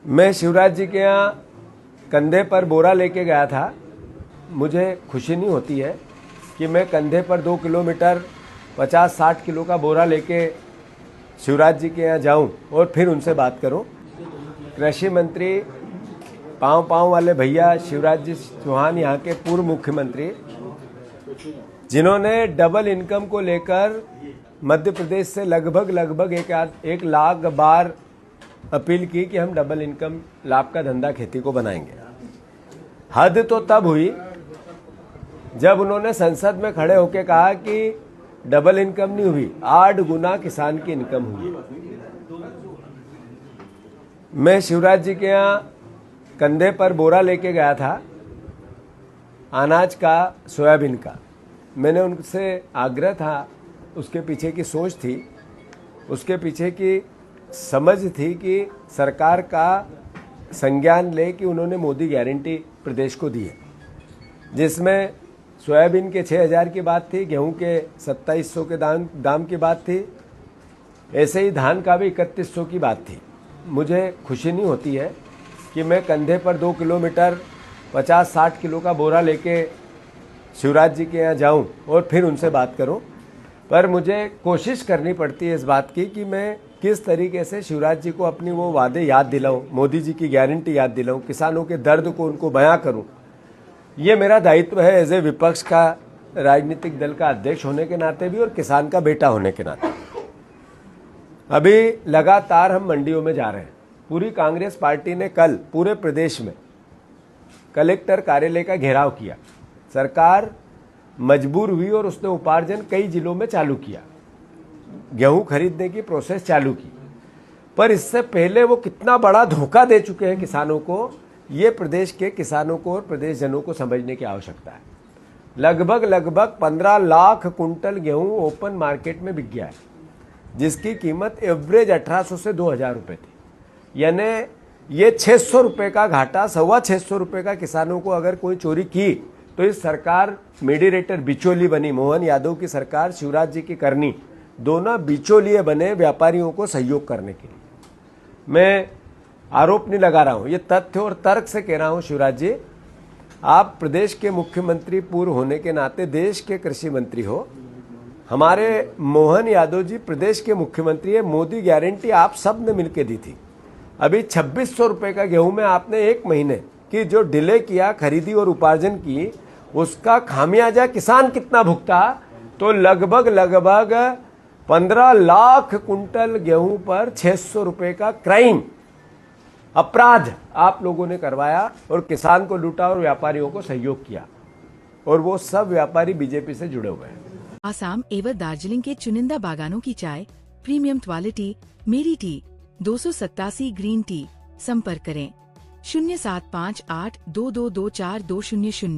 मैं शिवराज जी के यहाँ कंधे पर बोरा लेके गया था। मुझे खुशी नहीं होती है कि मैं कंधे पर 2 किलोमीटर 50-60 किलो का बोरा लेके शिवराज जी के यहाँ जाऊं और फिर उनसे बात करूं। कृषि मंत्री पाँव वाले भैया शिवराज जी चौहान, यहाँ के पूर्व मुख्यमंत्री, जिन्होंने डबल इनकम को लेकर मध्य प्रदेश से लगभग 1 लाख बार अपील की कि हम डबल इनकम लाभ का धंधा खेती को बनाएंगे। हद तो तब हुई जब उन्होंने संसद में खड़े होकर कहा कि डबल इनकम नहीं हुई, 8 गुना किसान की इनकम हुई। मैं शिवराज जी के यहाँ कंधे पर बोरा लेके गया था, अनाज का, सोयाबीन का। मैंने उनसे आग्रह था, उसके पीछे की सोच थी, उसके पीछे की समझ थी कि सरकार का संज्ञान ले कि उन्होंने मोदी गारंटी प्रदेश को दी है, जिसमें सोयाबीन के 6,000 की बात थी, गेहूं के 2700 के दाम की बात थी, ऐसे ही धान का भी 3100 की बात थी। मुझे खुशी नहीं होती है कि मैं कंधे पर 2 किलोमीटर 50-60 किलो का बोरा लेके शिवराज जी के यहाँ जाऊं और फिर उनसे बात करूं, पर मुझे कोशिश करनी पड़ती है इस बात की कि मैं किस तरीके से शिवराज जी को अपनी वो वादे याद दिलाऊं, मोदी जी की गारंटी याद दिलाऊं, किसानों के दर्द को उनको बयां करूं। ये मेरा दायित्व है एज ए विपक्ष का, राजनीतिक दल का अध्यक्ष होने के नाते भी और किसान का बेटा होने के नाते। अभी लगातार हम मंडियों में जा रहे हैं। पूरी कांग्रेस पार्टी ने कल पूरे प्रदेश में कलेक्टर कार्यालय का घेराव किया। सरकार मजबूर हुई और उसने उपार्जन कई जिलों में चालू किया, गेहूं खरीदने की प्रोसेस चालू की। पर इससे पहले वो कितना बड़ा धोखा दे चुके हैं किसानों को, ये प्रदेश के किसानों को और प्रदेश जनों को समझने की आवश्यकता है। लगभग 15 लाख कुंटल गेहूं ओपन मार्केट में बिक गया है, जिसकी कीमत एवरेज 1800 से 2000 रुपये थी। यानी ये 600 रुपये का घाटा, 625 रुपये का किसानों को अगर कोई चोरी की तो इस सरकार मीडिएटर बिचौली बनी। मोहन यादव की सरकार, शिवराज जी की करनी, दोनों बिचौलिए बने व्यापारियों को सहयोग करने के लिए। मैं आरोप नहीं लगा रहा हूं, ये तथ्य और तर्क से कह रहा हूं। शिवराज जी, आप प्रदेश के मुख्यमंत्री पूर्व होने के नाते देश के कृषि मंत्री हो। हमारे मोहन यादव जी प्रदेश के मुख्यमंत्री है। मोदी गारंटी आप सब ने मिलकर दी थी। अभी 2600 रुपये का गेहूं में आपने 1 महीने की जो डिले किया खरीदी और उपार्जन की, उसका खामियाजा किसान कितना भुगता? तो लगभग 15 लाख कुंटल गेहूं पर 600 रुपये का क्राइम, अपराध आप लोगों ने करवाया और किसान को लूटा और व्यापारियों को सहयोग किया। और वो सब व्यापारी बीजेपी से जुड़े हुए हैं। आसाम एवं दार्जिलिंग के चुनिंदा बागानों की चाय, प्रीमियम क्वालिटी, मेरी टी, 287 ग्रीन टी। संपर्क करें 07582224 200।